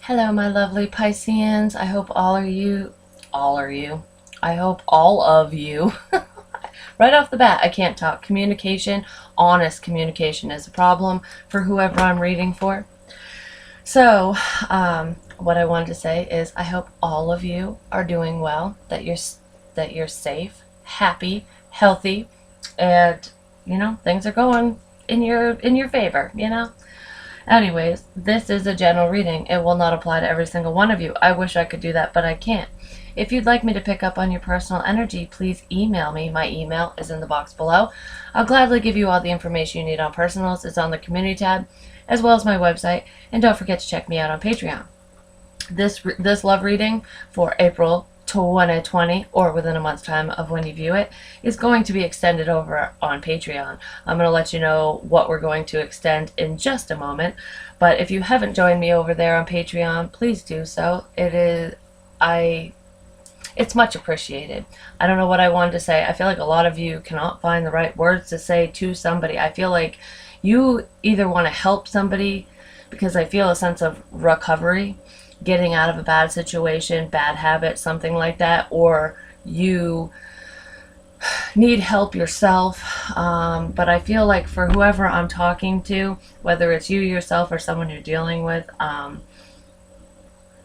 Hello, my lovely Pisceans. I hope I hope all of you, right off the bat, I can't talk. Communication, honest communication is a problem for whoever I'm reading for. So, what I wanted to say is I hope all of you are doing well, that you're safe, happy, healthy, and things are going in your favor. Anyways, this is a general reading. It will not apply to every single one of you. I wish I could do that, but I can't. If you'd like me to pick up on your personal energy, please email me. My email is in the box below. I'll gladly give you all the information you need on personals. It's on the community tab, as well as my website. And don't forget to check me out on Patreon. This love reading for April 2020, or within a month's time of when you view it, is going to be extended over on Patreon. I'm going to let you know what we're going to extend in just a moment, but if you haven't joined me over there on Patreon, please do so. It's much appreciated. I don't know what I wanted to say. I feel like a lot of you cannot find the right words to say to somebody. I feel like you either want to help somebody, because I feel a sense of recovery, getting out of a bad situation, bad habit, something like that, or you need help yourself. But I feel like for whoever I'm talking to, whether it's you yourself or someone you're dealing with,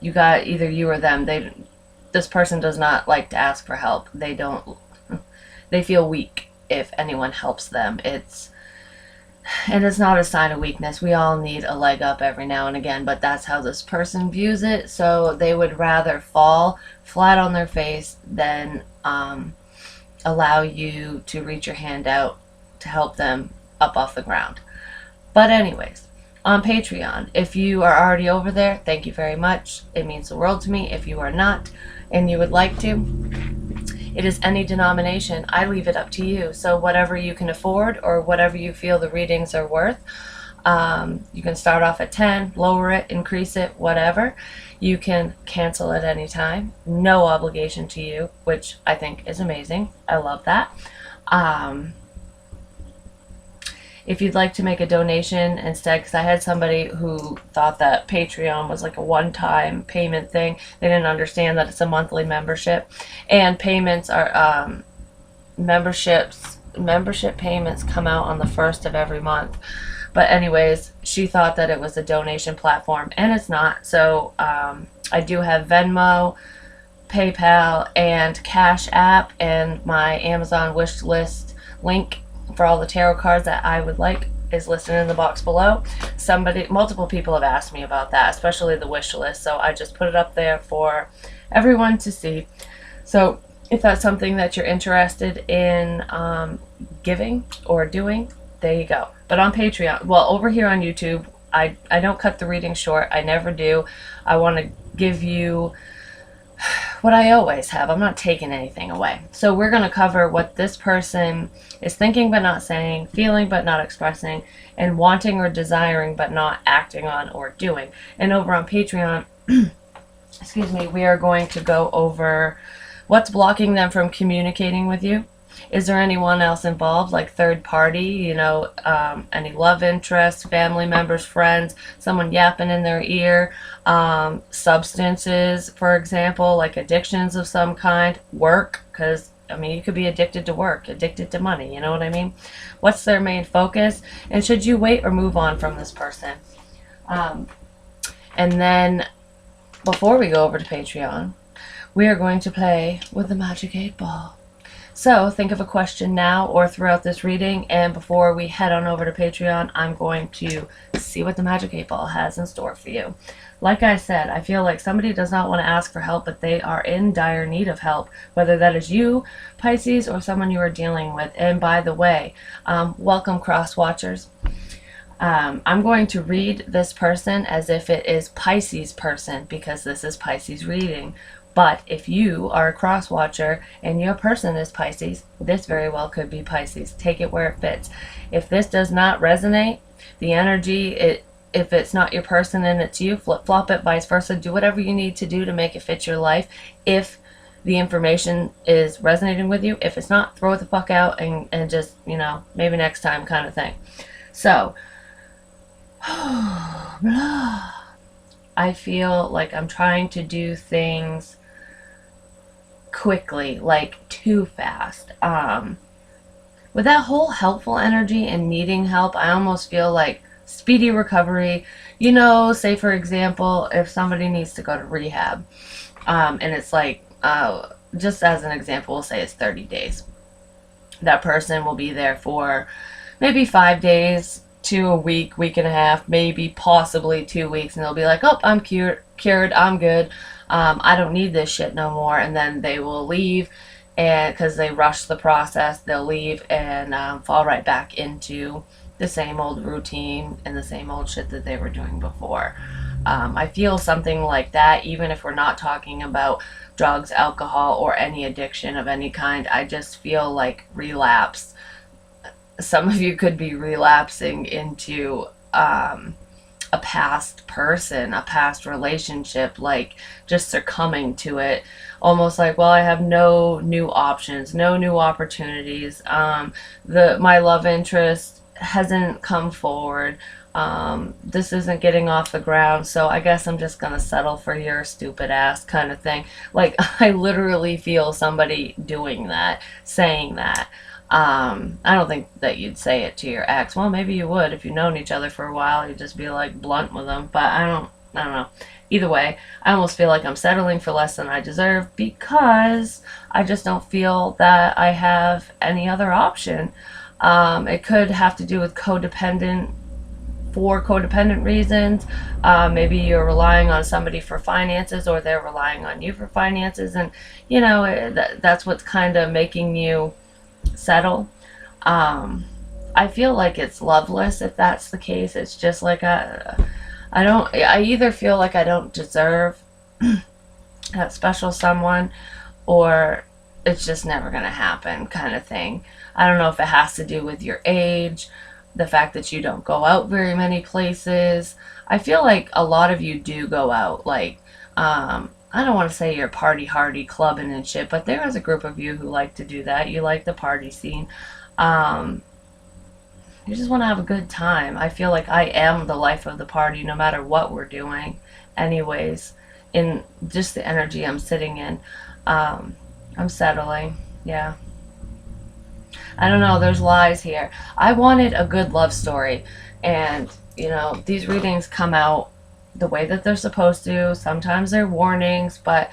you got either you or them. This person does not like to ask for help. They feel weak if anyone helps them. And it's not a sign of weakness. We all need a leg up every now and again, but that's how this person views it. So they would rather fall flat on their face than allow you to reach your hand out to help them up off the ground. But anyways, on Patreon, if you are already over there, thank you very much. It means the world to me. If you are not and you would like to, it is any denomination. I leave it up to you. So whatever you can afford or whatever you feel the readings are worth, you can start off at 10, lower it, increase it, whatever. You can cancel at any time. No obligation to you, which I think is amazing. I love that. If you'd like to make a donation instead, because I had somebody who thought that Patreon was like a one-time payment thing. They didn't understand that it's a monthly membership, and payments are membership payments come out on the 1st of every month. But anyways, she thought that it was a donation platform, and it's not. So I do have Venmo, PayPal, and Cash App, and my Amazon wish list link for all the tarot cards that I would like is listed in the box below. Multiple people have asked me about that, especially the wish list, so I just put it up there for everyone to see. So if that's something that you're interested in giving or doing, there you go. But on Patreon, well, over here on YouTube, I don't cut the reading short. I never do. I want to give you what I always have. I'm not taking anything away. So we're going to cover what this person is thinking but not saying, feeling but not expressing, and wanting or desiring but not acting on or doing. And over on Patreon, excuse me, we are going to go over what's blocking them from communicating with you. Is there anyone else involved, like third party, any love interest, family members, friends, someone yapping in their ear, substances, for example, like addictions of some kind, work, because, you could be addicted to work, addicted to money, you know what I mean? What's their main focus? And should you wait or move on from this person? And then, before we go over to Patreon, we are going to play with the Magic 8 Ball. So think of a question now or throughout this reading, and before we head on over to Patreon, I'm going to see what the Magic 8 Ball has in store for you. Like I said, I feel like somebody does not want to ask for help, but they are in dire need of help, whether that is you, Pisces, or someone you are dealing with. And by the way, welcome cross watchers. I'm going to read this person as if it is Pisces person, because this is Pisces reading. But if you are a cross watcher and your person is Pisces, this very well could be Pisces. Take it where it fits. If this does not resonate, the energy, if it's not your person and it's you, flip-flop it, vice versa. Do whatever you need to do to make it fit your life. If the information is resonating with you, if it's not, throw it the fuck out and just, maybe next time kind of thing. So, blah. I feel like I'm trying to do things quickly, like too fast. With that whole helpful energy and needing help, I almost feel like speedy recovery. You know, say for example, if somebody needs to go to rehab, and it's like, just as an example, we'll say it's 30 days. That person will be there for maybe 5 days to a week, week and a half, maybe possibly 2 weeks, and they'll be like, oh, I'm cured, I'm good, I don't need this shit no more, and then they will leave, and because they rush the process, they'll leave and fall right back into the same old routine and the same old shit that they were doing before. I feel something like that, even if we're not talking about drugs, alcohol, or any addiction of any kind. I just feel like relapse. Some of you could be relapsing into a past person, a past relationship, like just succumbing to it. Almost like, well, I have no new options, no new opportunities. My love interest hasn't come forward. This isn't getting off the ground, so I guess I'm just gonna settle for your stupid ass kind of thing. Like, I literally feel somebody doing that, saying that. I don't think that you'd say it to your ex. Well, maybe you would if you've known each other for a while. You'd just be like blunt with them. But I don't know. Either way, I almost feel like I'm settling for less than I deserve because I just don't feel that I have any other option. It could have to do with codependent reasons. Maybe you're relying on somebody for finances, or they're relying on you for finances, and you know that's what's kind of making you settle. I feel like it's loveless if that's the case. It's just like I either feel like I don't deserve that special someone, or it's just never gonna happen kind of thing. I don't know if it has to do with your age, the fact that you don't go out very many places. I feel like a lot of you do go out, like I don't want to say you're party hardy, clubbing and shit, but there is a group of you who like to do that. You like the party scene. You just want to have a good time. I feel like I am the life of the party no matter what we're doing anyways, in just the energy I'm sitting in. I'm settling. Yeah. I don't know, there's lies here. I wanted a good love story, and you know, these readings come out the way that they're supposed to. Sometimes they're warnings, but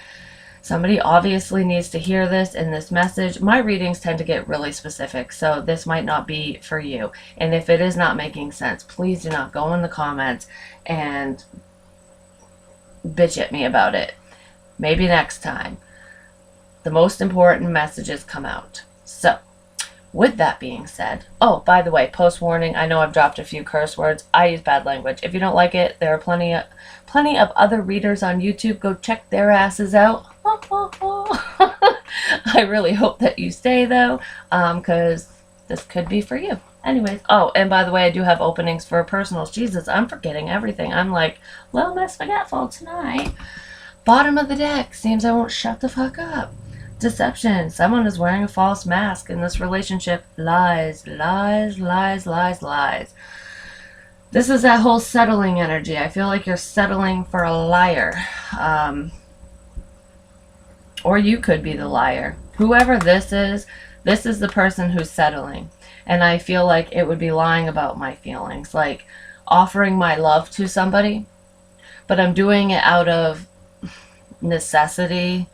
somebody obviously needs to hear this in this message. My readings tend to get really specific, so this might not be for you. And if it is not making sense, please do not go in the comments and bitch at me about it. Maybe next time. The most important messages come out. So, with that being said, oh, by the way, post warning, I know I've dropped a few curse words. I use bad language. If you don't like it, there are plenty of other readers on YouTube. Go check their asses out. I really hope that you stay, though, because this could be for you. Anyways, oh, and by the way, I do have openings for personals. Jesus, I'm forgetting everything. I'm like, Little Miss Forgetful tonight. Bottom of the deck. Seems I won't shut the fuck up. Deception. Someone is wearing a false mask in this relationship. Lies, lies, lies, lies, lies. This is that whole settling energy. I feel like you're settling for a liar. Or you could be the liar. Whoever this is the person who's settling. And I feel like it would be lying about my feelings. Like offering my love to somebody, but I'm doing it out of necessity.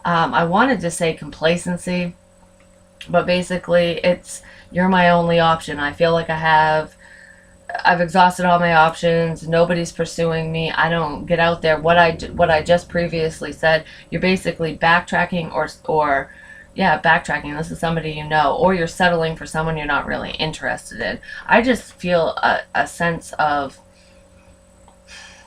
I wanted to say complacency, but basically it's, you're my only option. I feel like I've exhausted all my options. Nobody's pursuing me. I don't get out there. What I just previously said, you're basically backtracking or backtracking. This is somebody you know, or you're settling for someone you're not really interested in. I just feel a sense of,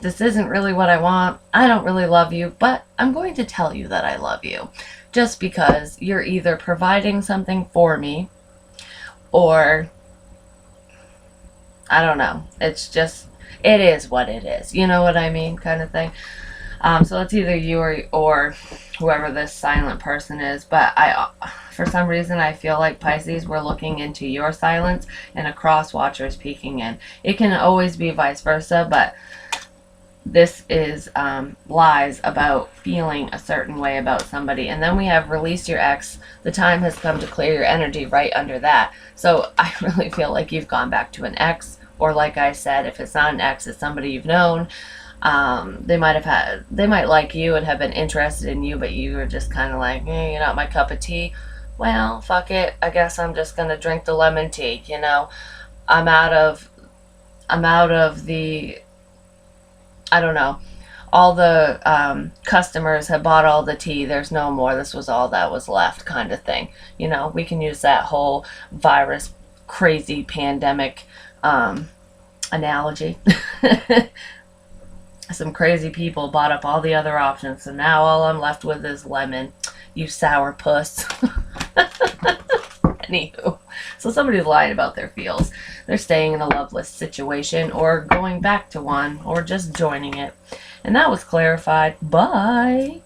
this isn't really what I want. I don't really love you, but I'm going to tell you that I love you. Just because you're either providing something for me, or I don't know. It's just, it is what it is. You know what I mean? Kind of thing. So it's either you or whoever this silent person is. But for some reason, I feel like Pisces, we're looking into your silence and a cross watcher is peeking in. It can always be vice versa, but This is lies about feeling a certain way about somebody. And then we have release your ex. The time has come to clear your energy right under that. So I really feel like you've gone back to an ex, or like I said, if it's not an ex, it's somebody you've known. They might like you and have been interested in you, but you were just kind of like, you're not my cup of tea. Well, fuck it. I guess I'm just gonna drink the lemon tea. I'm out of the, I don't know. All the customers have bought all the tea. There's no more. This was all that was left, kind of thing. We can use that whole virus, crazy pandemic analogy. Some crazy people bought up all the other options, so now all I'm left with is lemon. You sour puss. Anywho, so somebody's lying about their feels. They're staying in a loveless situation, or going back to one, or just joining it. And that was clarified by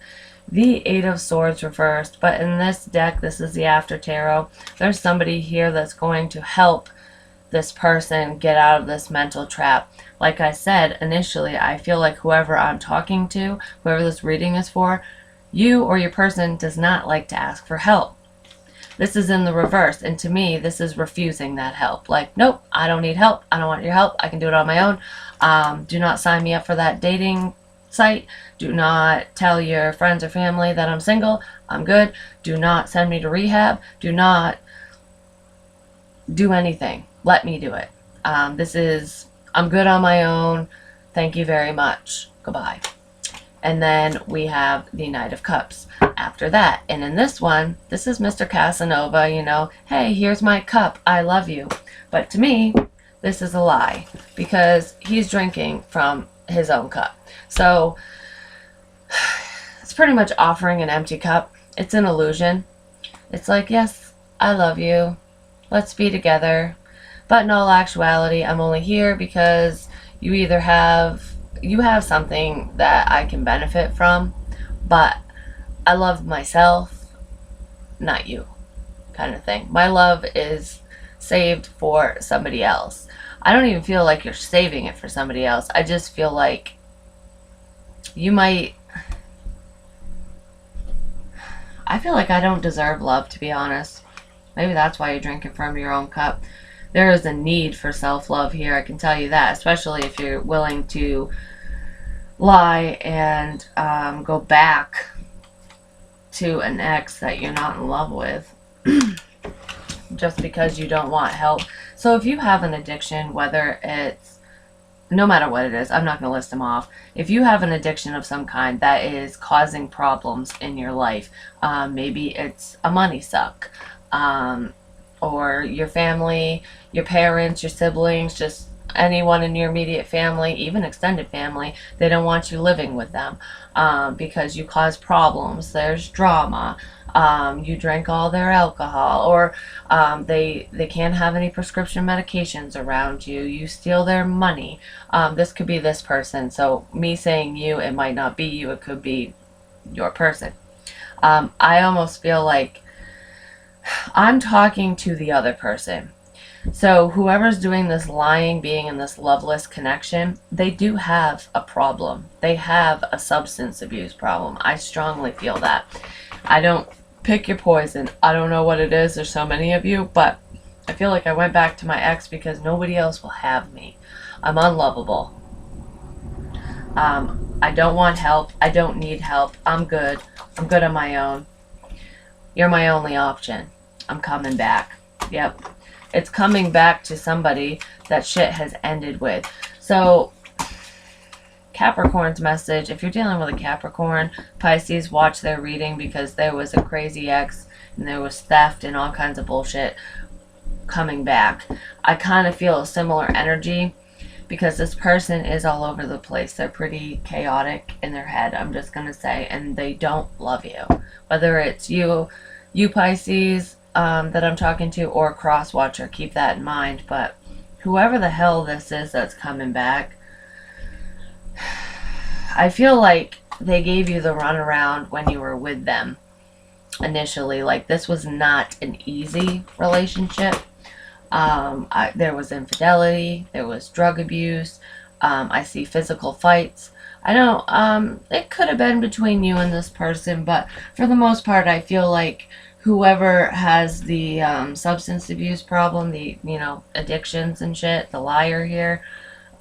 the Eight of Swords reversed. But in this deck, this is the After Tarot. There's somebody here that's going to help this person get out of this mental trap. Like I said initially, I feel like whoever I'm talking to, whoever this reading is for, you or your person does not like to ask for help. This is in the reverse, and to me, this is refusing that help. Like, nope, I don't need help. I don't want your help. I can do it on my own. Do not sign me up for that dating site. Do not tell your friends or family that I'm single. I'm good. Do not send me to rehab. Do not do anything. Let me do it. I'm good on my own. Thank you very much. Goodbye. And then we have the Knight of Cups after that. And in this one, this is Mr. Casanova, hey, here's my cup. I love you. But to me, this is a lie, because he's drinking from his own cup. So it's pretty much offering an empty cup. It's an illusion. It's like, yes, I love you. Let's be together. But in all actuality, I'm only here because you have something that I can benefit from, but I love myself, not you, kind of thing. My love is saved for somebody else. I don't even feel like you're saving it for somebody else. I just feel like I feel like I don't deserve love, to be honest. Maybe that's why you're drinking from your own cup. There is a need for self-love here, I can tell you that, especially if you're willing to lie and go back to an ex that you're not in love with just because you don't want help. So if you have an addiction, whether it's, no matter what it is, I'm not going to list them off. If you have an addiction of some kind that is causing problems in your life, maybe it's a money suck, or your family, your parents, your siblings, just anyone in your immediate family, even extended family, they don't want you living with them because you cause problems. There's drama. You drink all their alcohol, or they can't have any prescription medications around you. You steal their money. This could be this person. So me saying you, it might not be you. It could be your person. I almost feel like I'm talking to the other person. So whoever's doing this lying, being in this loveless connection, they do have a problem. They have a substance abuse problem. I strongly feel that. I don't pick your poison. I don't know what it is. There's so many of you, but I feel like I went back to my ex because nobody else will have me. I'm unlovable. I don't want help. I don't need help. I'm good. I'm good on my own. You're my only option. I'm coming back. Yep. It's coming back to somebody that shit has ended with. So, Capricorn's message, if you're dealing with a Capricorn, Pisces, watch their reading, because there was a crazy ex and there was theft and all kinds of bullshit coming back. I kind of feel a similar energy because this person is all over the place. They're pretty chaotic in their head, I'm just going to say, and they don't love you. Whether it's you Pisces, that I'm talking to, or cross watcher, keep that in mind. But whoever the hell this is that's coming back, I feel like they gave you the runaround when you were with them initially. Like, this was not an easy relationship. There was infidelity, there was drug abuse, I see physical fights, I know, it could have been between you and this person, but for the most part, I feel like whoever has the substance abuse problem, the, addictions and shit, the liar here,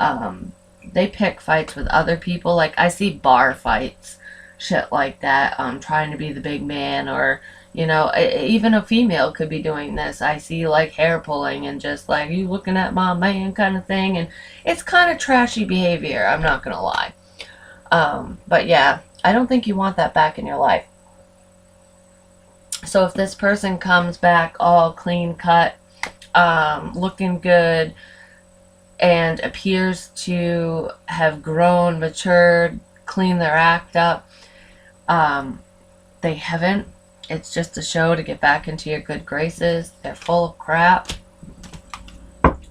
um, they pick fights with other people. Like, I see bar fights, shit like that, trying to be the big man, or, even a female could be doing this. I see, like, hair pulling and just, like, you looking at my man kind of thing, and it's kind of trashy behavior, I'm not gonna lie. But yeah, I don't think you want that back in your life. So if this person comes back all clean cut, looking good, and appears to have grown, matured, cleaned their act up, um, they haven't. It's just a show to get back into your good graces. They're full of crap.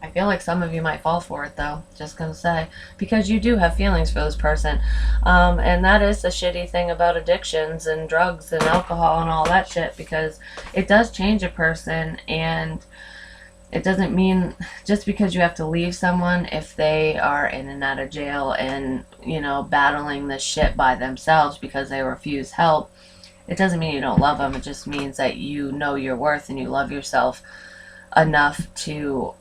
I feel like some of you might fall for it, though. Just gonna say, because you do have feelings for this person, and that is the shitty thing about addictions and drugs and alcohol and all that shit, because it does change a person, and it doesn't mean just because you have to leave someone if they are in and out of jail and, battling this shit by themselves because they refuse help. It doesn't mean you don't love them. It just means that you know your worth and you love yourself enough to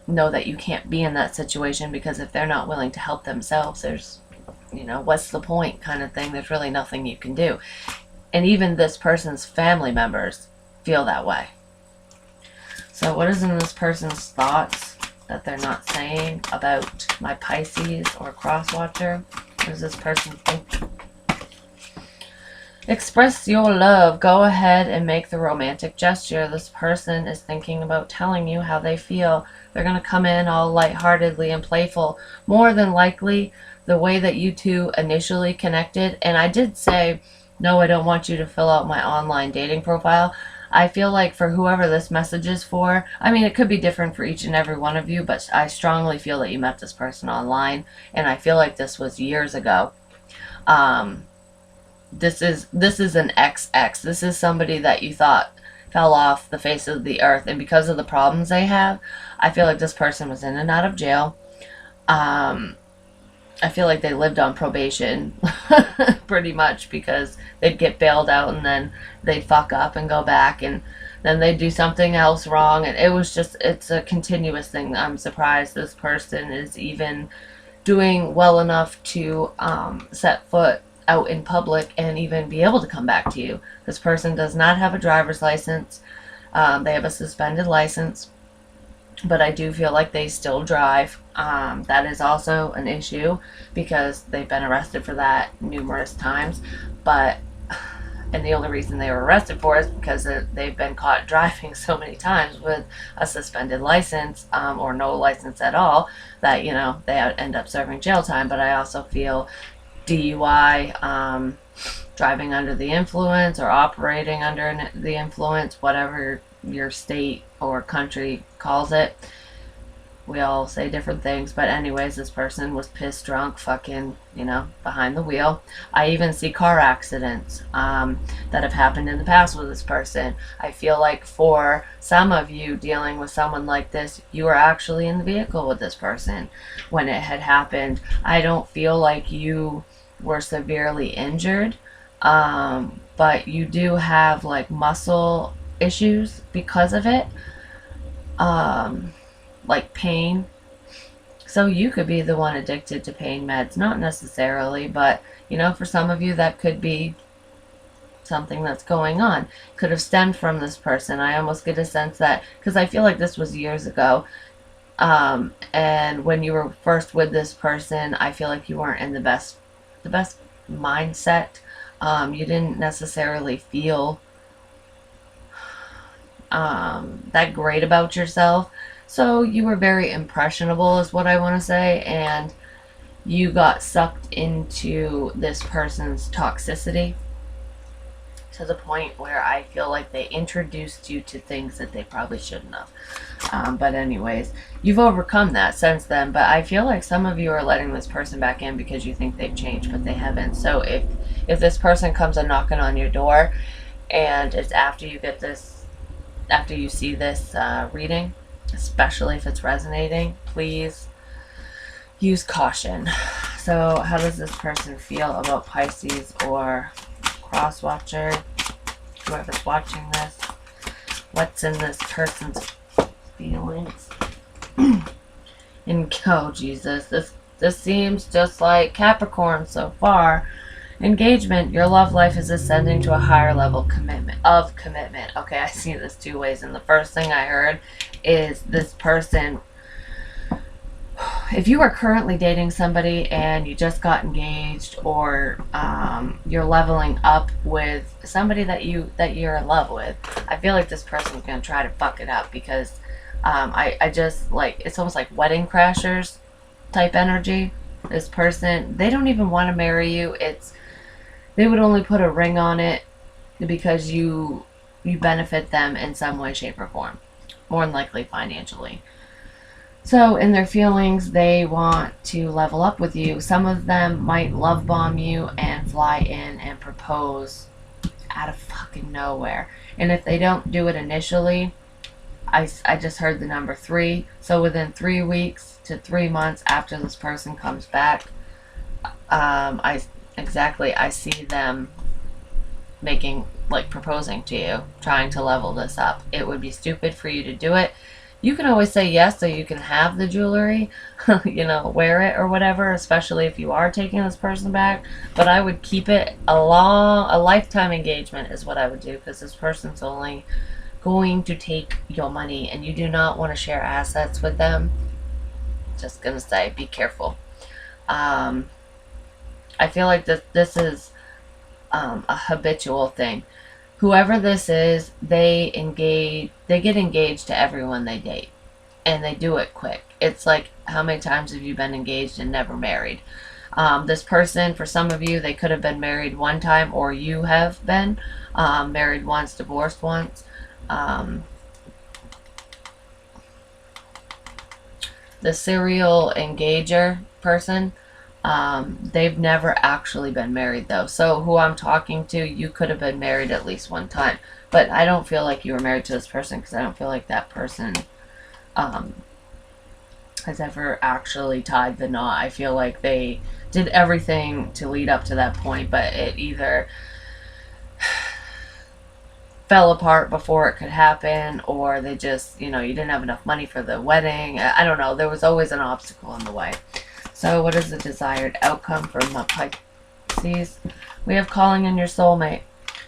know that you can't be in that situation, because if they're not willing to help themselves, there's, what's the point kind of thing. There's really nothing you can do. And even this person's family members feel that way. So what is in this person's thoughts that they're not saying about my Pisces or cross watcher? What does this person think? Express your love. Go ahead and make the romantic gesture. This person is thinking about telling you how they feel. They're going to come in all lightheartedly and playful. More than likely, the way that you two initially connected, and I did say, no, I don't want you to fill out my online dating profile. I feel like for whoever this message is for, I mean, it could be different for each and every one of you, but I strongly feel that you met this person online, and I feel like this was years ago. This is an XX. This is somebody that you thought fell off the face of the earth, and because of the problems they have, I feel like this person was in and out of jail. I feel like they lived on probation pretty much, because they'd get bailed out and then they'd fuck up and go back, and then they'd do something else wrong, and it's a continuous thing. I'm surprised this person is even doing well enough to set foot out in public and even be able to come back to you. This person does not have a driver's license. They have a suspended license, but I do feel like they still drive. That is also an issue, because they've been arrested for that numerous times. And the only reason they were arrested for it is because they've been caught driving so many times with a suspended license, or no license at all, that, they end up serving jail time. But I also feel DUI, driving under the influence or operating under the influence, whatever your state or country calls it. We all say different things, but anyways, this person was pissed drunk, fucking, behind the wheel. I even see car accidents that have happened in the past with this person. I feel like for some of you dealing with someone like this, you were actually in the vehicle with this person when it had happened. I don't feel like you were severely injured, but you do have like muscle issues because of it, like pain. So you could be the one addicted to pain meds, not necessarily, but for some of you that could be something that's going on. Could have stemmed from this person. I almost get a sense that, because I feel like this was years ago, and when you were first with this person, I feel like you weren't in the best mindset. You didn't necessarily feel that great about yourself. So you were very impressionable, is what I want to say, and you got sucked into this person's toxicity to the point where I feel like they introduced you to things that they probably shouldn't have. But anyways, you've overcome that since then, but I feel like some of you are letting this person back in because you think they've changed, but they haven't. So if this person comes and knocking on your door, and it's after you see this reading, especially if it's resonating, please use caution. So how does this person feel about Pisces or cross-watcher? Whoever's watching this. What's in this person's feelings? And oh Jesus, this seems just like Capricorn so far. Engagement, your love life is ascending to a higher level commitment. Okay, I see this two ways. And the first thing I heard is this person, if you are currently dating somebody and you just got engaged, or you're leveling up with somebody that you're in love with, I feel like this person's gonna try to fuck it up, because I just, like, it's almost like Wedding Crashers type energy. This person, they don't even want to marry you. They would only put a ring on it because you benefit them in some way, shape, or form, more than likely financially. So in their feelings, they want to level up with you. Some of them might love bomb you and fly in and propose out of fucking nowhere. And if they don't do it initially, I just heard the number 3. So within 3 weeks to 3 months after this person comes back, I see them proposing to you, trying to level this up. It would be stupid for you to do it. You can always say yes so you can have the jewelry, wear it or whatever, especially if you are taking this person back. But I would keep it a lifetime engagement is what I would do, because this person's only going to take your money and you do not want to share assets with them. Just gonna say, be careful. I feel like this is a habitual thing. Whoever this is, they get engaged to everyone they date, and they do it quick. It's like, how many times have you been engaged and never married? This person, for some of you, they could have been married one time, or you have been married once, divorced once. The serial engager person, they've never actually been married though. So who I'm talking to, you could have been married at least one time. But I don't feel like you were married to this person, because I don't feel like that person has ever actually tied the knot. I feel like they did everything to lead up to that point, but it either fell apart before it could happen, or they just, you didn't have enough money for the wedding. I don't know. There was always an obstacle in the way. So what is the desired outcome from Pisces? We have calling in your soulmate.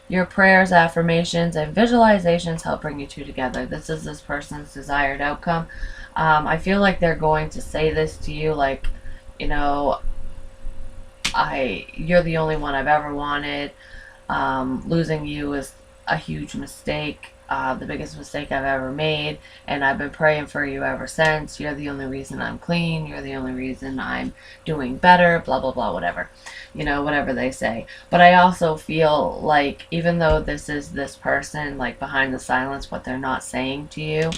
Your prayers, affirmations, and visualizations help bring you two together. This is this person's desired outcome. I feel like they're going to say this to you, like, you're the only one I've ever wanted. Losing you is a huge mistake. The biggest mistake I've ever made, and I've been praying for you ever since. You're the only reason I'm clean. You're the only reason I'm doing better, blah, blah, blah, whatever. Whatever they say. But I also feel like, even though this is this person, like, behind the silence, what they're not saying to you,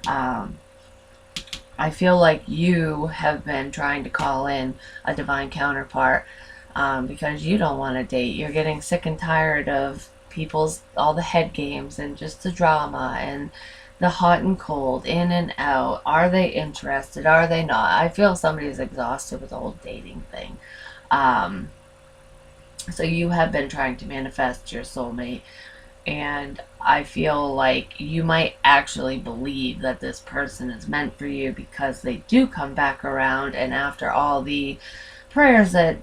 I feel like you have been trying to call in a divine counterpart, because you don't want to date. You're getting sick and tired of all the head games and just the drama and the hot and cold, in and out. Are they interested? Are they not? I feel somebody's exhausted with the whole dating thing. So you have been trying to manifest your soulmate, and I feel like you might actually believe that this person is meant for you, because they do come back around, and after all the prayers that,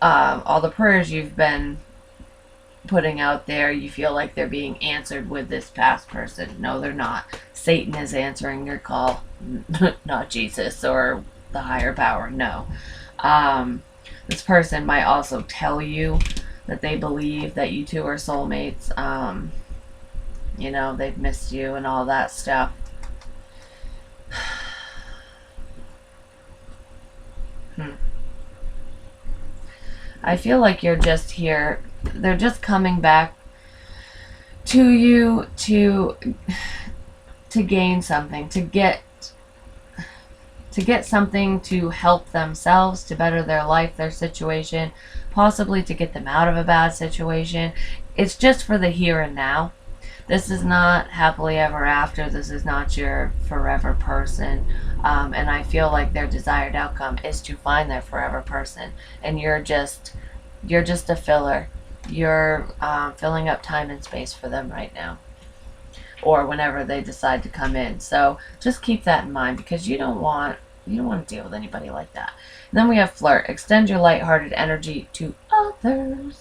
all the prayers you've been putting out there, you feel like they're being answered with this past person. No, they're not. Satan is answering your call, not Jesus or the higher power. No. This person might also tell you that they believe that you two are soulmates. They've missed you and all that stuff. I feel like you're just here. They're just coming back to you to gain something, to get something to help themselves, to better their life, their situation, possibly to get them out of a bad situation. It's just for the here and now. This is not happily ever after. This is not your forever person. And I feel like their desired outcome is to find their forever person. And you're just a filler. You're filling up time and space for them right now, or whenever they decide to come in. So just keep that in mind, because you don't want to deal with anybody like that. And then we have flirt. Extend your lighthearted energy to others.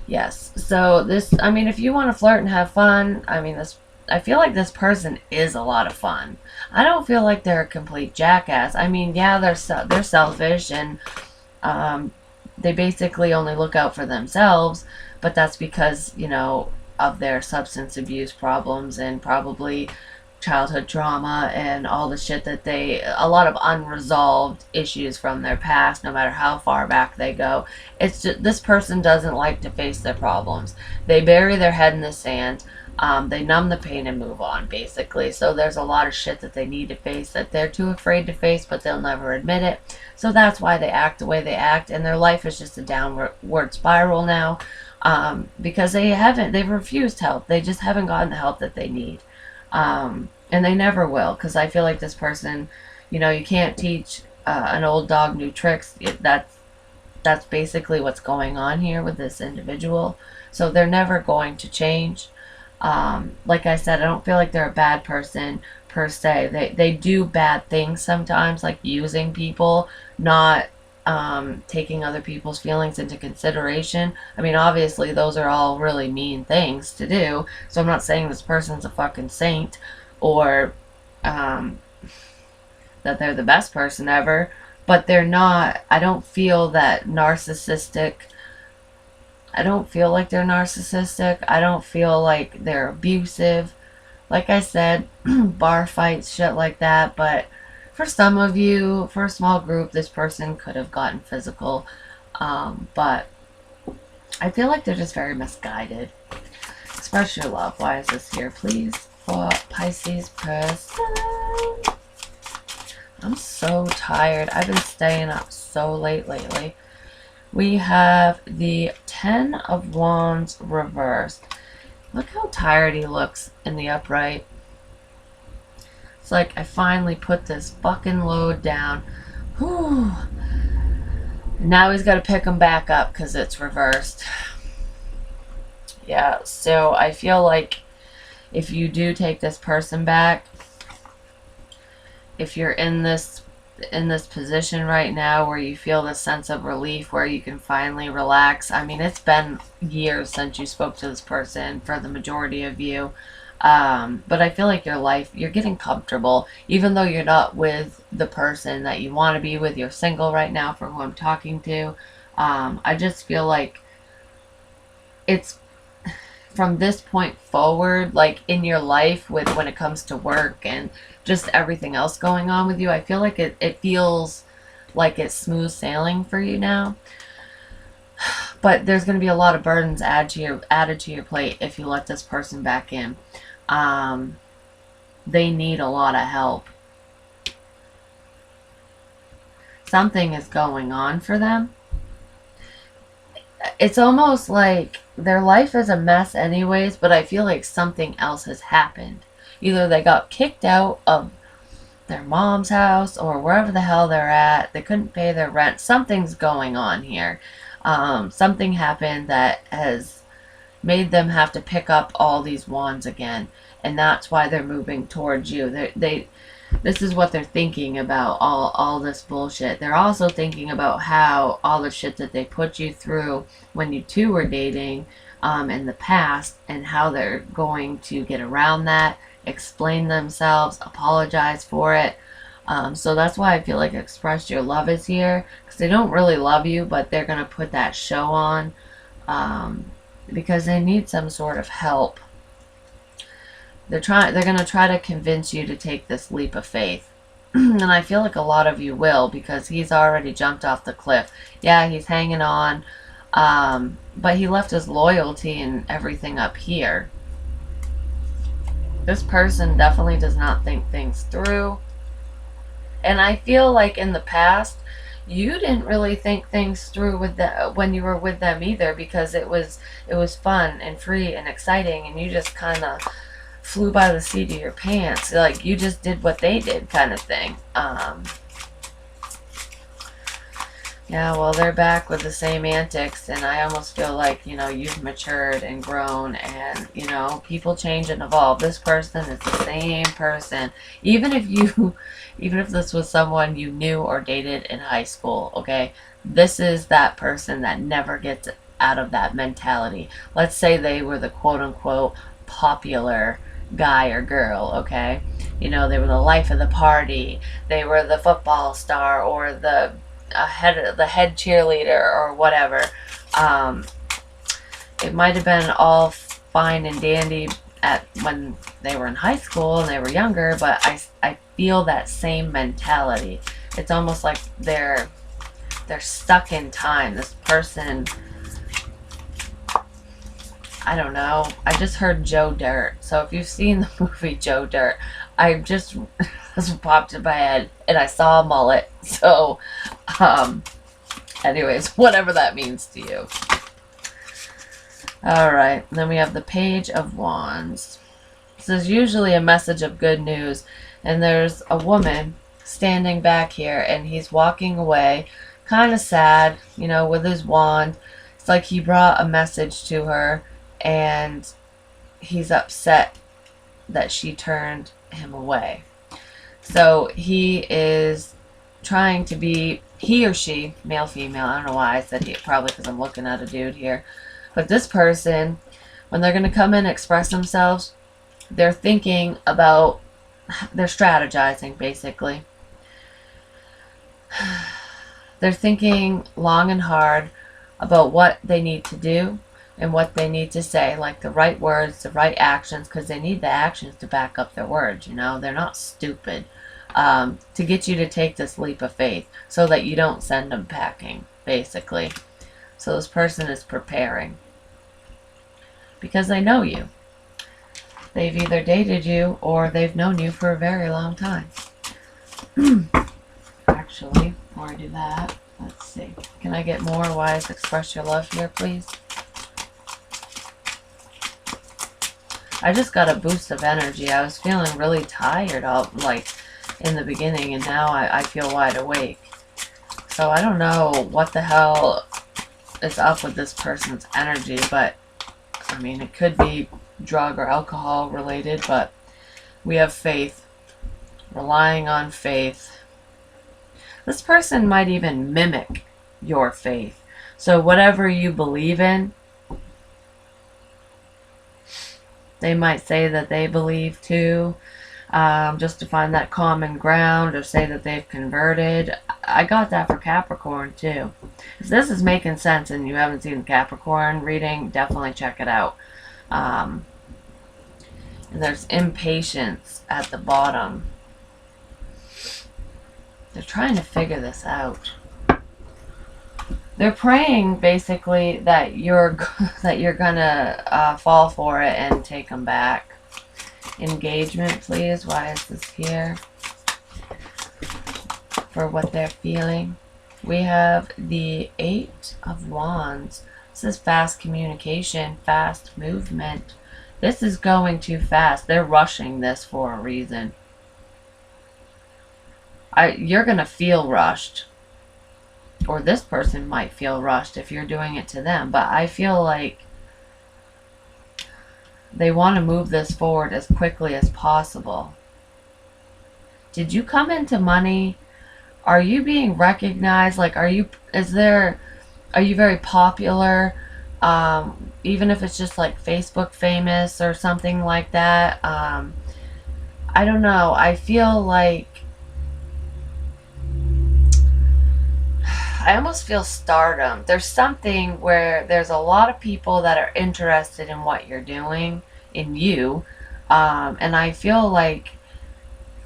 Yes. So this, I mean, if you want to flirt and have fun, I mean, I feel like this person is a lot of fun. I don't feel like they're a complete jackass. I mean, yeah, they're selfish, and they basically only look out for themselves, but that's because, of their substance abuse problems and probably childhood trauma and all the shit that a lot of unresolved issues from their past, no matter how far back they go. It's just, this person doesn't like to face their problems. They bury their head in the sand. They numb the pain and move on, basically. So there's a lot of shit that they need to face that they're too afraid to face, but they'll never admit it. So that's why they act the way they act, and their life is just a downward spiral now, because they've refused help. They just haven't gotten the help that they need. And they never will, because I feel like this person, you can't teach an old dog new tricks. That's basically what's going on here with this individual. So they're never going to change. Like I said, I don't feel like they're a bad person per se. They do bad things sometimes, like using people, not taking other people's feelings into consideration. I mean, obviously those are all really mean things to do, so I'm not saying this person's a fucking saint, or that they're the best person ever, but they're not. I don't feel that narcissistic. I don't feel like they're narcissistic. I don't feel like they're abusive. Like I said, bar fights, shit like that. But for some of you, for a small group, this person could have gotten physical. But I feel like they're just very misguided. Express your love. Why is this here, please? For Pisces person. I'm so tired. I've been staying up so late lately. We have the 10 of Wands reversed. Look how tired he looks in the upright. It's like I finally put this fucking load down. Whew. Now he's got to pick him back up because it's reversed. Yeah, so I feel like if you do take this person back, if you're in this position right now where you feel this sense of relief, where you can finally relax. I mean, it's been years since you spoke to this person for the majority of you. But I feel like you're getting comfortable, even though you're not with the person that you want to be with. You're single right now, for who I'm talking to. I just feel like it's from this point forward, like in your life, when it comes to work and just everything else going on with you, I feel like it feels like it's smooth sailing for you now. But there's going to be a lot of burdens added to your plate if you let this person back in. They need a lot of help. Something is going on for them. It's almost like their life is a mess anyways, but I feel like something else has happened. Either they got kicked out of their mom's house or wherever the hell they're at. They couldn't pay their rent. Something's going on here. Something happened that has made them have to pick up all these wands again. And that's why they're moving towards you. This is what they're thinking about, all this bullshit. They're also thinking about how all the shit that they put you through when you two were dating in the past, and how they're going to get around that, explain themselves, apologize for it. So that's why I feel like Express Your Love is here, because they don't really love you, but they're going to put that show on because they need some sort of help. They're going to try to convince you to take this leap of faith. And I feel like a lot of you will, because he's already jumped off the cliff. Yeah, he's hanging on, but he left his loyalty and everything up here. This person definitely does not think things through. And I feel like in the past, you didn't really think things through with the when you were with them either, because it was fun and free and exciting, and you just kind of flew by the seat of your pants, like you just did what they did, kind of thing. Yeah, well, they're back with the same antics, and I almost feel like, you've matured and grown, and, people change and evolve. This person is the same person. Even if you, even if this was someone you knew or dated in high school, okay? This is that person that never gets out of that mentality. Let's say they were the quote-unquote popular guy or girl, okay? They were the life of the party. They were the football star, or the head cheerleader, or whatever. It might have been all fine and dandy when they were in high school and they were younger, but I feel that same mentality. It's almost like they're stuck in time. This person, I don't know. I just heard Joe Dirt. So if you've seen the movie Joe Dirt, I just this popped in my head, and I saw a mullet. So, anyways, whatever that means to you. Alright, then we have the Page of Wands. This is usually a message of good news, and there's a woman standing back here, and he's walking away, kind of sad, with his wand. It's like he brought a message to her, and he's upset that she turned him away. So he is trying to be, he or she, male, female, I don't know why I said he, probably because I'm looking at a dude here. But this person, when they're going to come in and express themselves, they're thinking about, they're strategizing, basically. They're thinking long and hard about what they need to do and what they need to say, like the right words, the right actions, because they need the actions to back up their words, They're not stupid. To get you to take this leap of faith so that you don't send them packing, basically. So this person is preparing because they know you. They've either dated you or they've known you for a very long time. Actually, before I do that, let's see. Can I get more wise express your love here, please? I just got a boost of energy. I was feeling really tired in the beginning, and now I feel wide awake. So I don't know what the hell is up with this person's energy, but I mean, it could be drug or alcohol related, but we have faith. Relying on faith. This person might even mimic your faith. So whatever you believe in, they might say that they believe too, just to find that common ground, or say that they've converted. I got that for Capricorn too. If this is making sense and you haven't seen the Capricorn reading, definitely check it out. And there's impatience at the bottom. They're trying to figure this out. They're praying basically that you're gonna fall for it and take them back. Engagement, please. Why is this here? For what they're feeling. We have the 8 of Wands. This is fast communication, fast movement. This is going too fast. They're rushing this for a reason. You're going to feel rushed. Or this person might feel rushed if you're doing it to them. But I feel like they want to move this forward as quickly as possible. Did you come into money? Are you being recognized? Like, are you very popular? Even if it's just like Facebook famous or something like that. I don't know. I feel like I almost feel stardom. There's something where there's a lot of people that are interested in what you're doing, in you. And I feel like,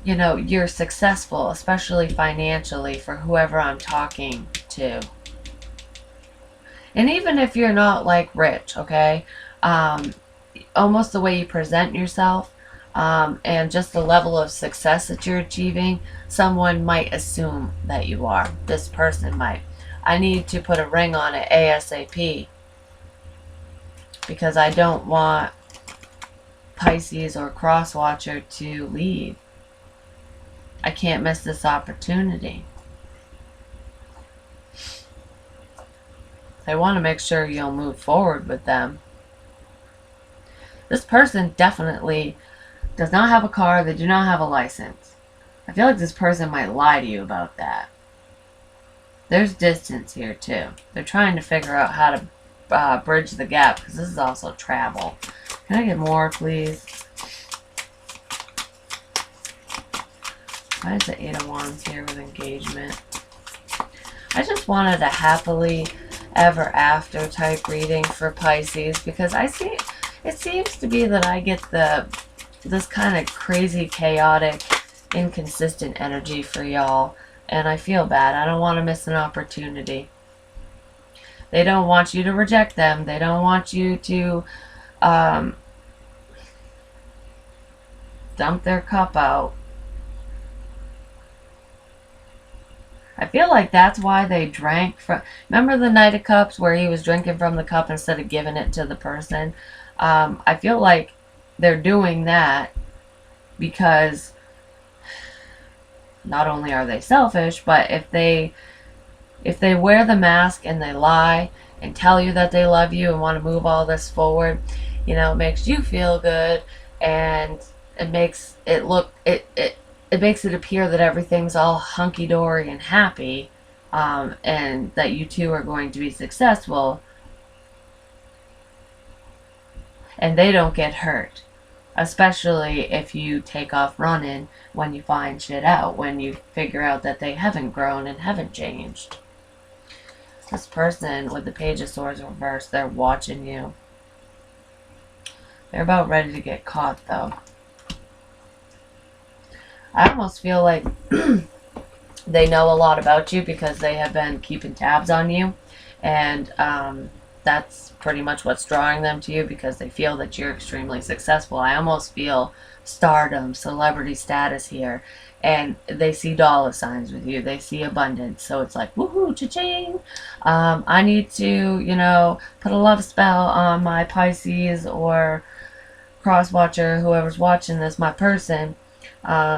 you're successful, especially financially, for whoever I'm talking to. And even if you're not like rich, okay? Almost the way you present yourself, and just the level of success that you're achieving, someone might assume that you are. This person might. I need to put a ring on it ASAP because I don't want Pisces or Crosswatcher to leave. I can't miss this opportunity. I want to make sure you'll move forward with them. This person definitely does not have a car. They do not have a license. I feel like this person might lie to you about that. There's distance here too. They're trying to figure out how to bridge the gap because this is also travel. Can I get more, please? Why is the Eight of Wands here with engagement? I just wanted a happily ever after type reading for Pisces because I see it seems to be that I get this kind of crazy, chaotic, inconsistent energy for y'all, and I feel bad. I don't want to miss an opportunity. They don't want you to reject them. They don't want you to dump their cup out. I feel like that's why they drank from... Remember the Knight of Cups where he was drinking from the cup instead of giving it to the person? I feel like they're doing that because not only are they selfish, but if they wear the mask and they lie and tell you that they love you and want to move all this forward, you know, it makes you feel good, and it makes it look... It makes it appear that everything's all hunky-dory and happy, and that you two are going to be successful, and they don't get hurt. Especially if you take off running when you find shit out, when you figure out that they haven't grown and haven't changed. This person with the Page of Swords reversed, they're watching you. They're about ready to get caught, though. I almost feel like they know a lot about you because they have been keeping tabs on you. And that's pretty much what's drawing them to you because they feel that you're extremely successful. I almost feel stardom, celebrity status here. And they see dollar signs with you. They see abundance. So it's like, woohoo, cha-ching. I need to, you know, put a love spell on my Pisces or Crosswatcher, whoever's watching this, my person.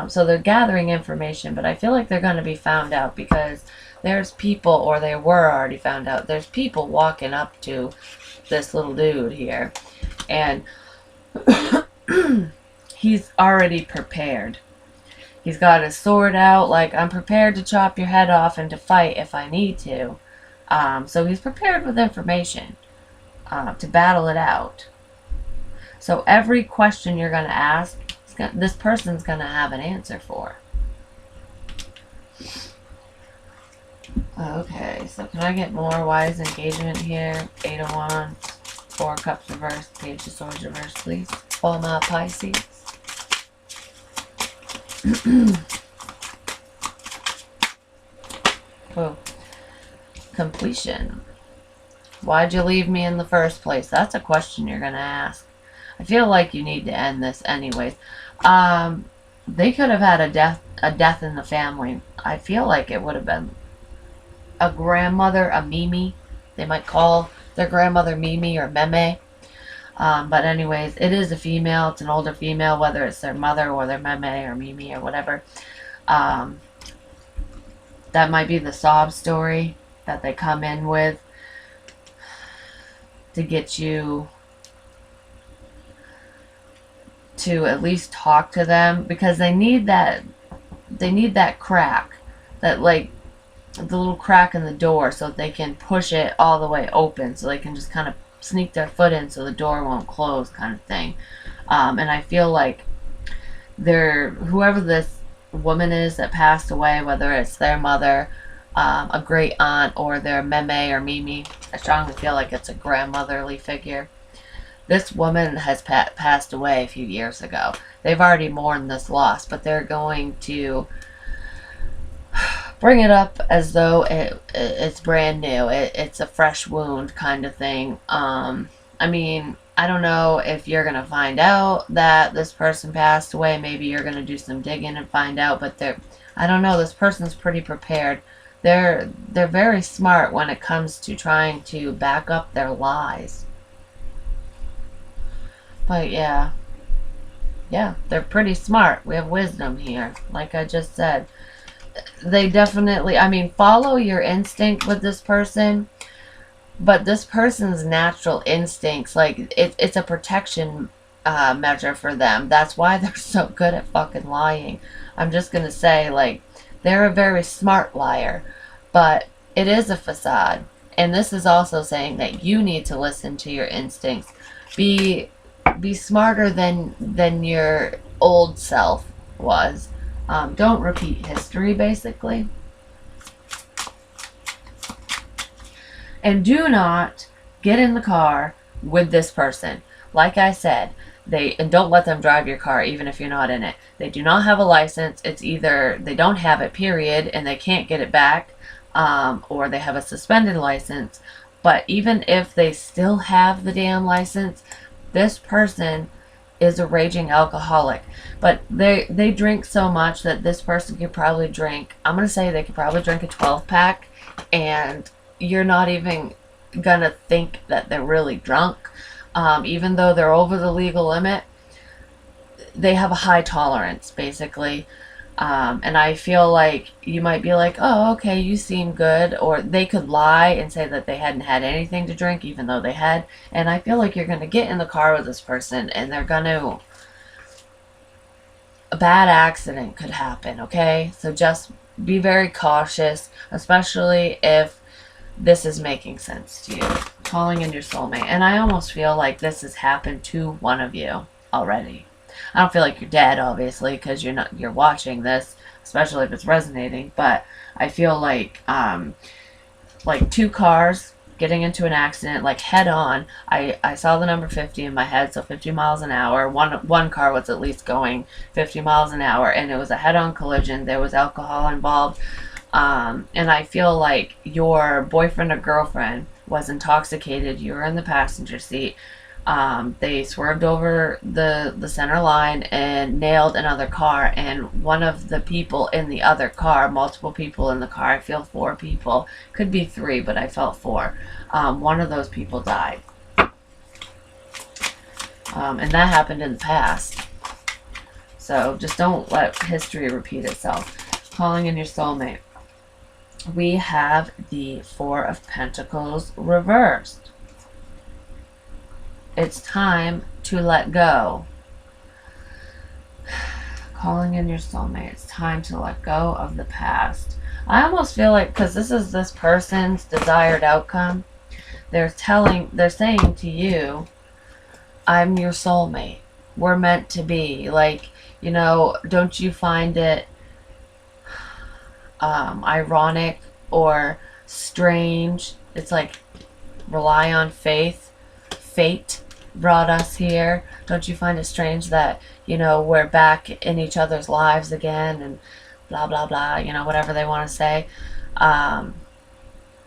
So they're gathering information, but I feel like they're going to be found out because there's people, or they were already found out, there's people walking up to this little dude here, and he's already prepared. He's got his sword out, like, I'm prepared to chop your head off and to fight if I need to. So he's prepared with information to battle it out. So every question you're going to ask, this person's going to have an answer for. Okay, so can I get more? Why is engagement here? Eight of Wands, Four of Cups reversed, Page of Swords reversed, please. For my Pisces. Oh. Completion. Why'd you leave me in the first place? That's a question you're going to ask. I feel like you need to end this anyways. They could have had a death in the family. I feel like it would have been a grandmother, a Mimi. They might call their grandmother Mimi or Meme. But anyways, it is a female. It's an older female, whether it's their mother or their Meme or Mimi or whatever. That might be the sob story that they come in with to get you to at least talk to them, because they need that crack, that, like, the little crack in the door, so that they can push it all the way open, so they can just kind of sneak their foot in so the door won't close, kind of thing. And I feel like whoever this woman is that passed away, whether it's their mother, a great aunt, or their Meme or Mimi, I strongly feel like it's a grandmotherly figure. This woman has passed away a few years ago. They've already mourned this loss, but they're going to bring it up as though it's brand new. It's a fresh wound kind of thing. I mean, I don't know if you're going to find out that this person passed away. Maybe you're going to do some digging and find out, but I don't know, this person's pretty prepared. They're very smart when it comes to trying to back up their lies. But yeah, they're pretty smart. We have wisdom here, like I just said. They definitely, I mean, follow your instinct with this person, but this person's natural instincts, like, it's a protection measure for them. That's why they're so good at fucking lying. I'm just gonna say, like, they're a very smart liar, but it is a facade. And this is also saying that you need to listen to your instincts. Be smarter than your old self was. Don't repeat history, basically. And do not get in the car with this person. Like I said, and don't let them drive your car even if you're not in it. They do not have a license. It's either they don't have it, period, and they can't get it back, or they have a suspended license. But even if they still have the damn license, this person is a raging alcoholic. But they drink so much that this person could probably drink, I'm going to say they could probably drink a 12-pack, and you're not even going to think that they're really drunk. Even though they're over the legal limit, they have a high tolerance, basically. And I feel like you might be like, oh, okay, you seem good. Or they could lie and say that they hadn't had anything to drink, even though they had. And I feel like you're going to get in the car with this person, and they're going to... a bad accident could happen, okay? So just be very cautious, especially if this is making sense to you. Calling in your soulmate. And I almost feel like this has happened to one of you already. I don't feel like you're dead, obviously, because you're watching this, especially if it's resonating, but I feel like two cars getting into an accident, like head on. I saw the number 50 in my head, so 50 miles an hour. One car was at least going 50 miles an hour, and it was a head-on collision. There was alcohol involved. And I feel like your boyfriend or girlfriend was intoxicated. You were in the passenger seat. They swerved over the center line and nailed another car. And one of the people in the other car, multiple people in the car, I feel 4 people, could be 3, but I felt 4. One of those people died. And that happened in the past. So just don't let history repeat itself. Calling in your soulmate. We have the 4 of Pentacles reversed. It's time to let go. Calling in your soulmate. It's time to let go of the past. I almost feel like, because this is this person's desired outcome, they're saying to you, I'm your soulmate. We're meant to be. Like, don't you find it ironic or strange? It's like, rely on faith. Fate brought us here. Don't you find it strange that, we're back in each other's lives again, and blah, blah, blah, whatever they want to say.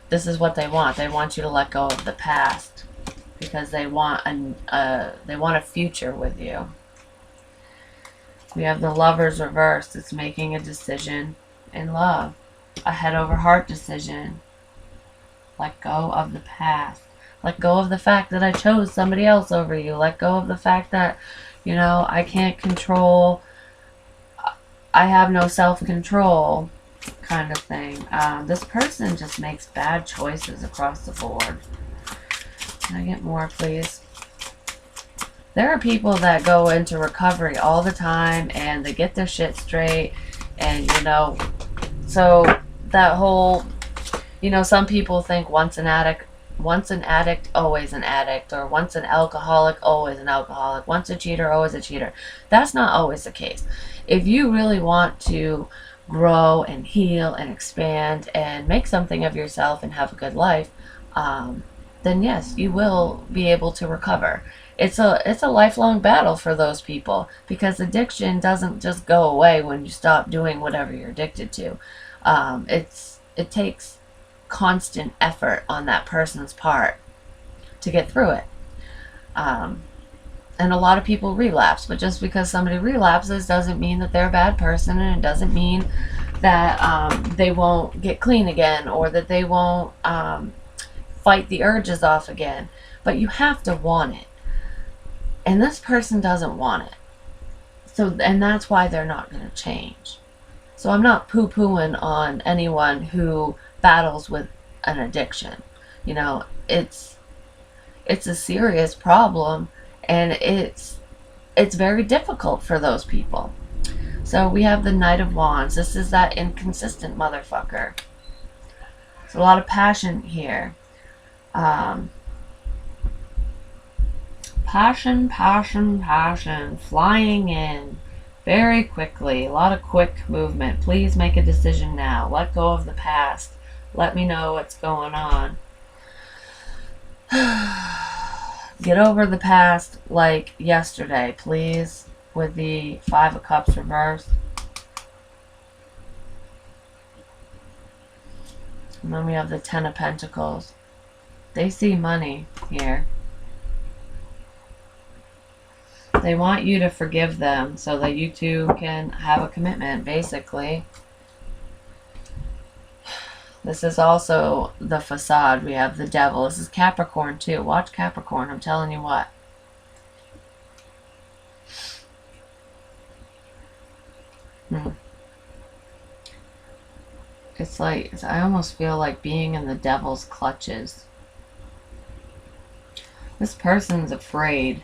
This is what they want. They want you to let go of the past because they want a future with you. We have the Lovers reversed. It's making a decision in love. A head over heart decision. Let go of the past. Let go of the fact that I chose somebody else over you. Let go of the fact that, I can't control, I have no self-control, kind of thing. This person just makes bad choices across the board. Can I get more, please? There are people that go into recovery all the time, and they get their shit straight, and, so that whole, some people think once an addict, always an addict, or once an alcoholic, always an alcoholic, once a cheater, always a cheater. That's not always the case. If you really want to grow and heal and expand and make something of yourself and have a good life, then yes, you will be able to recover. It's a lifelong battle for those people, because addiction doesn't just go away when you stop doing whatever you're addicted to. It takes constant effort on that person's part to get through it. And a lot of people relapse, but just because somebody relapses doesn't mean that they're a bad person, and it doesn't mean that they won't get clean again, or that they won't fight the urges off again. But you have to want it. And this person doesn't want it. So, and that's why they're not going to change. So I'm not poo-pooing on anyone who battles with an addiction. You know, it's a serious problem, and it's very difficult for those people. So we have the Knight of Wands. This is that inconsistent motherfucker. There's a lot of passion here. Passion, flying in very quickly. A lot of quick movement. Please make a decision now. Let go of the past. Let me know what's going on. Get over the past like yesterday, please, with the Five of Cups reversed. And then we have the Ten of Pentacles. They see money here. They want you to forgive them so that you two can have a commitment, basically. This is also the facade. We have the Devil. This is Capricorn, too. Watch Capricorn. I'm telling you what. It's like, I almost feel like being in the Devil's clutches. This person's afraid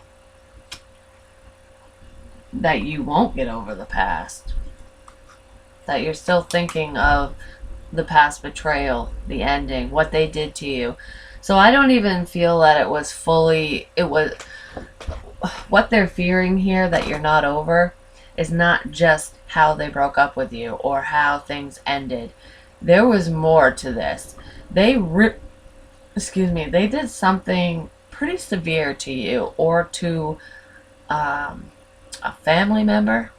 that you won't get over the past. That you're still thinking of the past betrayal, the ending, what they did to you. So I don't even feel that it was fully, what they're fearing here that you're not over is not just how they broke up with you or how things ended. There was more to this. They did something pretty severe to you or to a family member.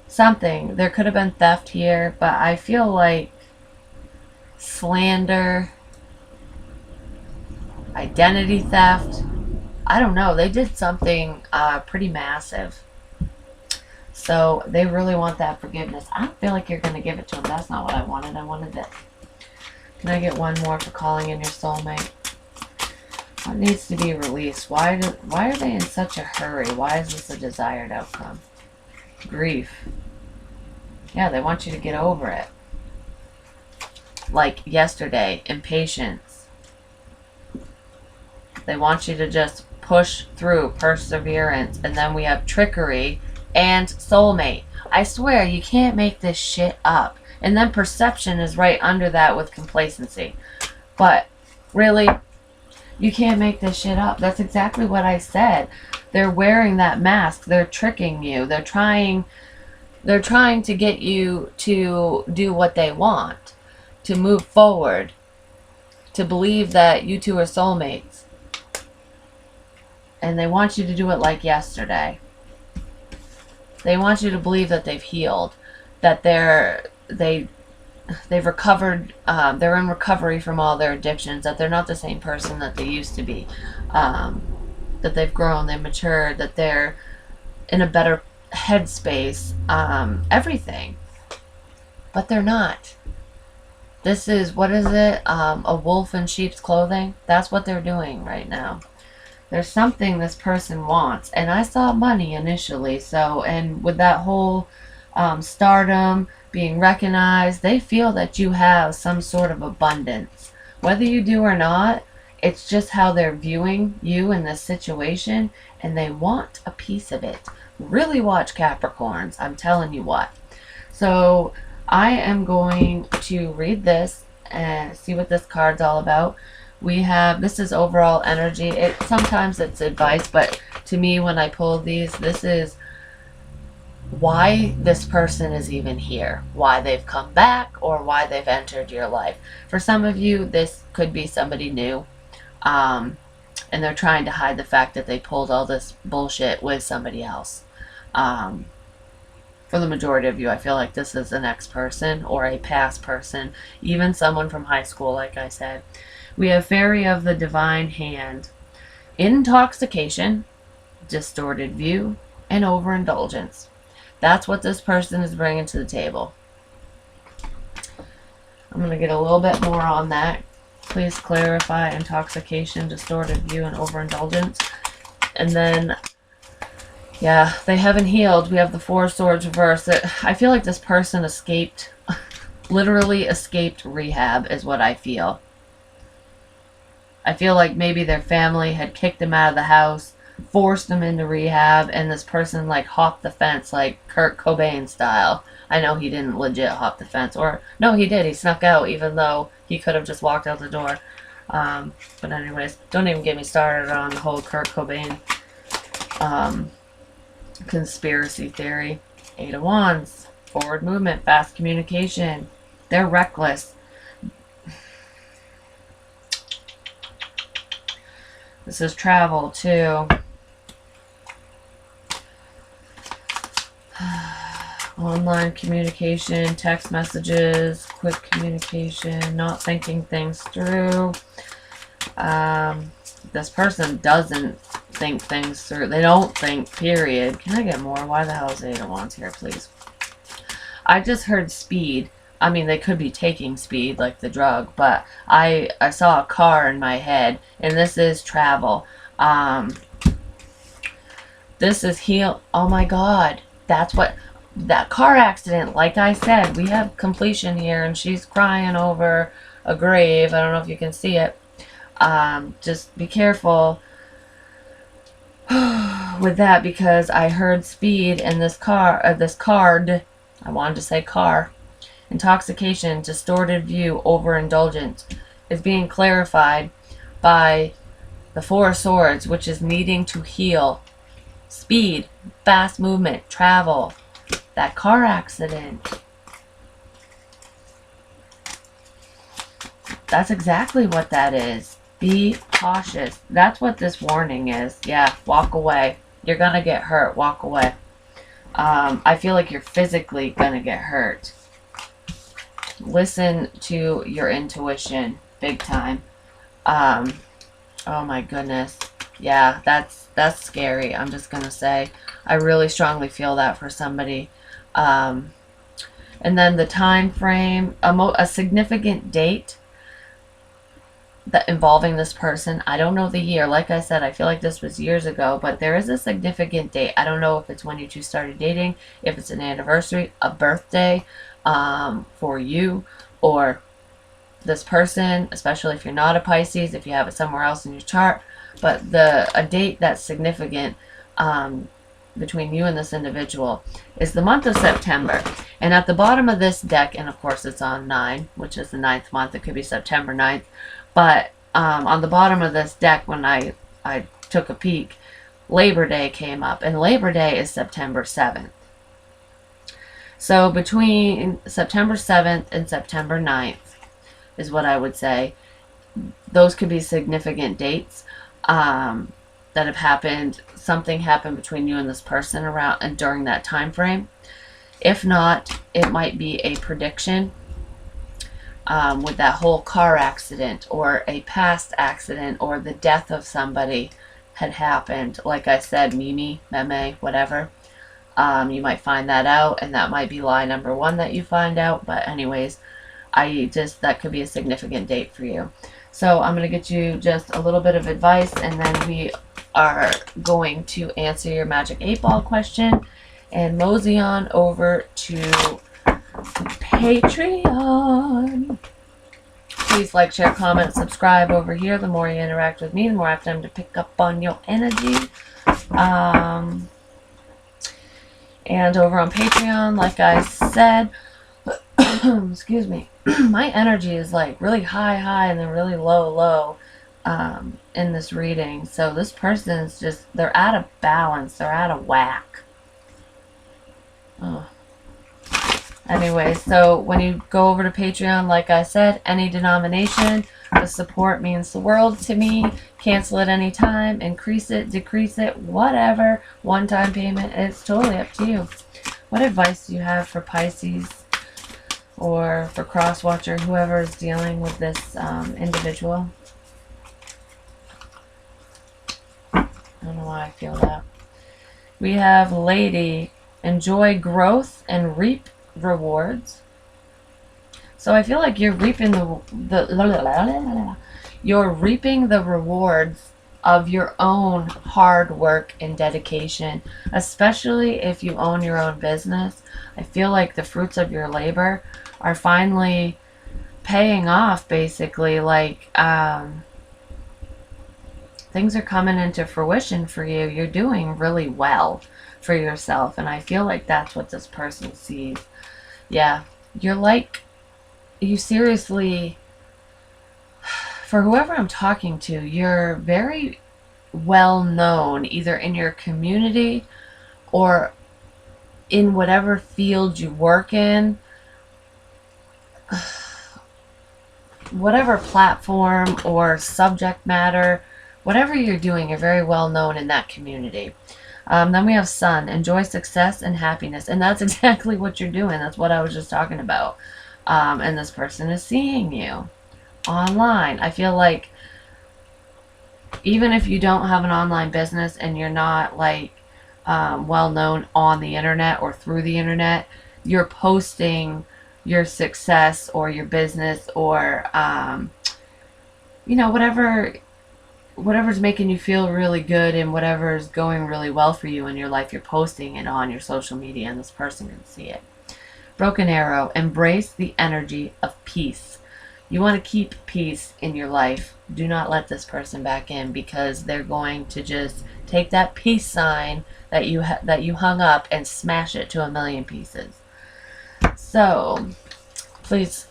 Something. There could have been theft here, but I feel like slander, identity theft. I don't know. They did something pretty massive. So they really want that forgiveness. I don't feel like you're going to give it to them. That's not what I wanted. I wanted this. Can I get one more for calling in your soulmate? What needs to be released? Why are they in such a hurry? Why is this a desired outcome? Grief. Yeah, they want you to get over it. Like yesterday, impatience. They want you to just push through, perseverance. And then we have trickery and soulmate. I swear, you can't make this shit up. And then perception is right under that with complacency. But really, you can't make this shit up. That's exactly what I said. They're wearing that mask. They're tricking you. They're trying to get you to do what they want, to move forward, to believe that you two are soulmates. And they want you to do it like yesterday. They want you to believe that they've healed, that they've recovered, they're in recovery from all their addictions, that they're not the same person that they used to be, that they've grown, they've matured, that they're in a better headspace, everything. But they're not. This is, what is it? A wolf in sheep's clothing? That's what they're doing right now. There's something this person wants. And I saw money initially. So, and with that whole stardom, being recognized, they feel that you have some sort of abundance. Whether you do or not, it's just how they're viewing you in this situation. And they want a piece of it. Really watch Capricorns. I'm telling you what. So I am going to read this and see what this card's all about. We have, this is overall energy. Sometimes it's advice, but to me when I pull these, this is why this person is even here, why they've come back, or why they've entered your life. For some of you, this could be somebody new, and they're trying to hide the fact that they pulled all this bullshit with somebody else. For the majority of you, I feel like this is an ex-person or a past person, even someone from high school, like I said. We have Fairy of the Divine Hand, Intoxication, distorted view, and overindulgence. That's what this person is bringing to the table. I'm going to get a little bit more on that. Please clarify intoxication, distorted view, and overindulgence. And then, yeah, they haven't healed. We have the Four of Swords reversed. I feel like this person escaped, literally escaped rehab is what I feel. I feel like maybe their family had kicked them out of the house, forced them into rehab, and this person like hopped the fence like Kurt Cobain style. I know he didn't legit hop the fence, or no, he did. He snuck out, even though he could have just walked out the door. But anyways, don't even get me started on the whole Kurt Cobain conspiracy theory. Eight of Wands, forward movement, fast communication. They're reckless. This is travel too. Online communication, text messages, quick communication, not thinking things through. This person doesn't think things through. They don't think, period. Can I get more? Why the hell is Eight of Wands here, please? I just heard speed. I mean, they could be taking speed, like the drug, but I saw a car in my head, and this is travel. This is heal. Oh my God. That's what... That car accident, like I said, we have completion here, and she's crying over a grave. I don't know if you can see it. Just be careful with that, because I heard speed, and this card, I wanted to say car, intoxication, distorted view, overindulgence, is being clarified by the Four of Swords, which is needing to heal. Speed, fast movement, travel. That car accident. That's exactly what that is. Be cautious. That's what this warning is. Yeah, walk away. You're going to get hurt. Walk away. I feel like you're physically going to get hurt. Listen to your intuition. Big time. Oh my goodness. Yeah, that's scary. I'm just going to say. I really strongly feel that for somebody. And then the time frame, a significant date that involving this person. I don't know the year. Like I said, I feel like this was years ago, but there is a significant date. I don't know if it's when you two started dating, if it's an anniversary, a birthday for you or this person, especially if you're not a Pisces, if you have it somewhere else in your chart. But a date that's significant between you and this individual is the month of September. And at the bottom of this deck, and of course it's on 9, which is the 9th month, it could be September 9th, but on the bottom of this deck, when I took a peek, Labor Day came up, and Labor Day is September 7th. So between September 7th and September 9th is what I would say. Those could be significant dates that have happened. Something happened between you and this person around and during that time frame. If not, it might be a prediction with that whole car accident or a past accident or the death of somebody had happened. Like I said, Mimi, Meme, whatever. You might find that out, and that might be lie number 1 that you find out. But anyways, that could be a significant date for you. So I'm going to get you just a little bit of advice, and then we are going to answer your Magic 8 Ball question and mosey on over to Patreon. Please like, share, comment, subscribe over here. The more you interact with me, the more I have time to pick up on your energy. And over on Patreon, like I said, excuse me, my energy is like really high, and then really low, in this reading. So this person is just, they're out of balance. They're out of whack. Oh. Anyway, so when you go over to Patreon, like I said, any denomination, the support means the world to me. Cancel at any time, increase it, decrease it, whatever. One-time payment, it's totally up to you. What advice do you have for Pisces or for Crosswatcher, whoever is dealing with this individual? know why I feel that. We have lady, enjoy growth and reap rewards. So I feel like you're reaping you're reaping the rewards of your own hard work and dedication, especially if you own your own business. I feel like the fruits of your labor are finally paying off, basically. Like, things are coming into fruition for you. You're doing really well for yourself, and I feel like that's what this person sees. Yeah, you're like, you seriously, for whoever I'm talking to, you're very well known either in your community or in whatever field you work in, whatever platform or subject matter, whatever you're doing, you're very well known in that community. Then we have sun, enjoy success and happiness. And that's exactly what you're doing. That's what I was just talking about. And this person is seeing you online. I feel like even if you don't have an online business and you're not like well known on the internet or through the internet, you're posting your success or your business or whatever's making you feel really good and whatever's going really well for you in your life, you're posting it on your social media and this person can see it. Broken arrow, embrace the energy of peace. You want to keep peace in your life. Do not let this person back in, because they're going to just take that peace sign that you hung up and smash it to 1,000,000 pieces. So, please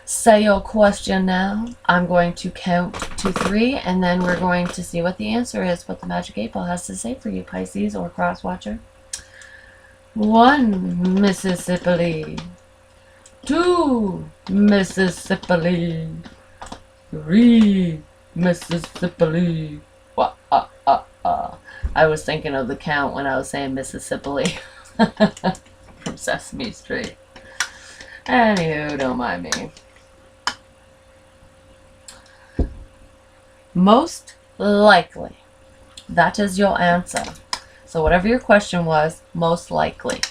say your question now. I'm going to count to 3, and then we're going to see what the answer is, what the Magic 8-Ball has to say for you, Pisces or Cross Watcher. 1, Mississippi. 2, Mississippi. 3, Mississippi. I was thinking of the count when I was saying Mississippi from Sesame Street. Anywho, don't mind me. Most likely. That is your answer. So whatever your question was, most likely.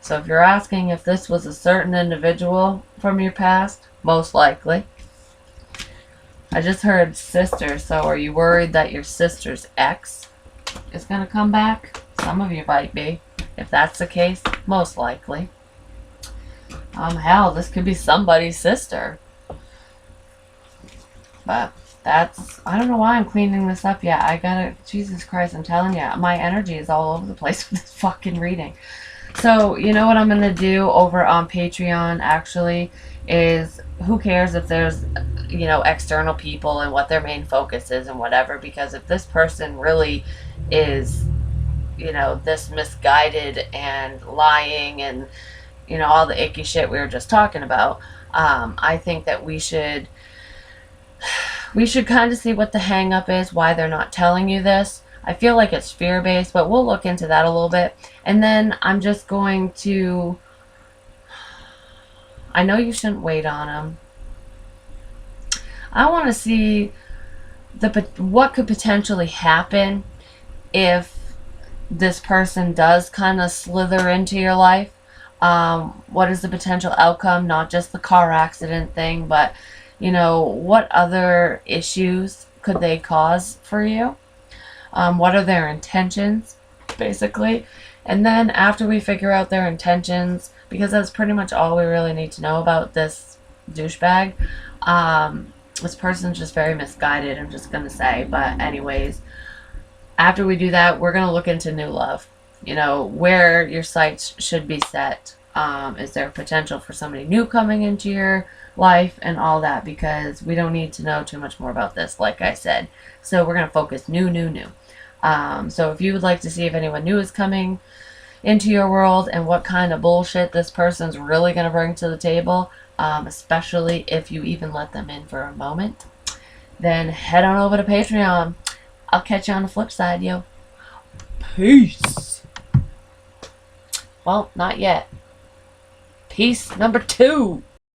So if you're asking if this was a certain individual from your past, most likely. I just heard sister, so are you worried that your sister's ex is going to come back? Some of you might be. If that's the case, most likely. Hell, this could be somebody's sister. But that's, I don't know why I'm cleaning this up yet. I gotta, Jesus Christ, I'm telling you, my energy is all over the place with this fucking reading. So, you know what I'm gonna do over on Patreon, actually, is who cares if there's, external people and what their main focus is and whatever, because if this person really is, this misguided and lying and, all the icky shit we were just talking about, I think that we should kind of see what the hang up is, why they're not telling you this. I feel like it's fear-based, but we'll look into that a little bit. And then I'm just going to, I know you shouldn't wait on them. I want to see what could potentially happen if this person does kind of slither into your life. What is the potential outcome? Not just the car accident thing, but what other issues could they cause for you? What are their intentions, basically? And then after we figure out their intentions, because that's pretty much all we really need to know about this douchebag, this person's just very misguided, I'm just going to say. But anyways, after we do that, we're going to look into new love. Where your sights should be set. Is there potential for somebody new coming into your life and all that, because we don't need to know too much more about this, like I said. So we're going to focus new. So if you would like to see if anyone new is coming into your world and what kind of bullshit this person's really going to bring to the table, especially if you even let them in for a moment, then head on over to Patreon. I'll catch you on the flip side, yo. Peace. Well, not yet. Piece number 2.